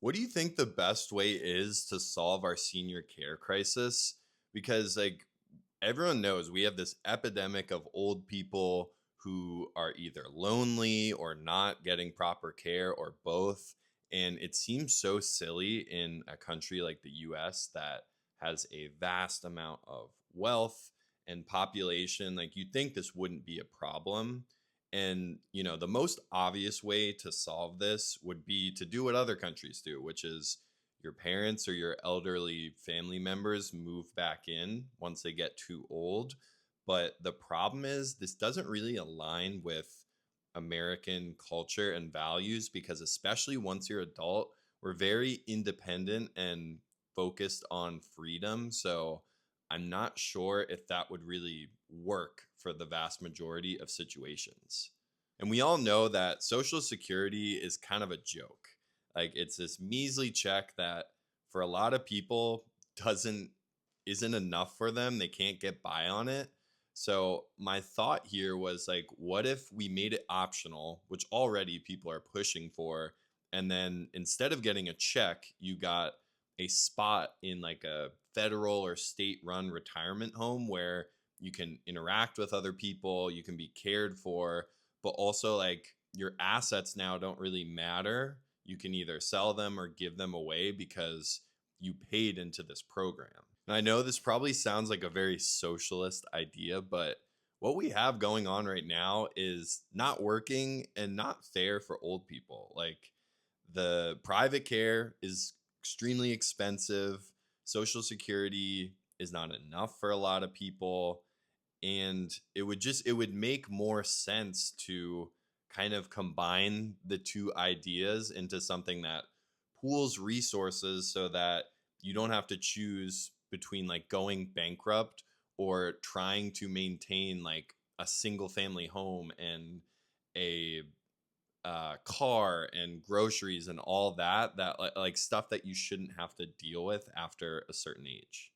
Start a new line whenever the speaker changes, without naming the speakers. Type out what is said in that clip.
What do you think the best way is to solve our senior care crisis? Because everyone knows we have this epidemic of old people who are either lonely or not getting proper care or both. And it seems so silly in a country like the US that has a vast amount of wealth and population. Like you'd think this wouldn't be a problem. And, the most obvious way to solve this would be to do what other countries do, which is your parents or your elderly family members move back in once they get too old. But the problem is, this doesn't really align with American culture and values because, especially once you're adult, we're very independent and focused on freedom. So I'm not sure if that would really work for the vast majority of situations. And we all know that Social Security is kind of a joke. Like it's this measly check that for a lot of people doesn't isn't enough for them. They can't get by on it. So my thought here was like, what if we made it optional, which already people are pushing for, and then instead of getting a check, you got a spot in like a federal or state run retirement home where you can interact with other people, you can be cared for, but also like your assets now don't really matter. You can either sell them or give them away because you paid into this program. And I know this probably sounds like a very socialist idea, but what we have going on right now is not working and not fair for old people. Like the private care is extremely expensive. Social Security is not enough for a lot of people, and it would make more sense to kind of combine the two ideas into something that pools resources so that you don't have to choose between like going bankrupt or trying to maintain like a single family home and a car and groceries and all that like stuff that you shouldn't have to deal with after a certain age.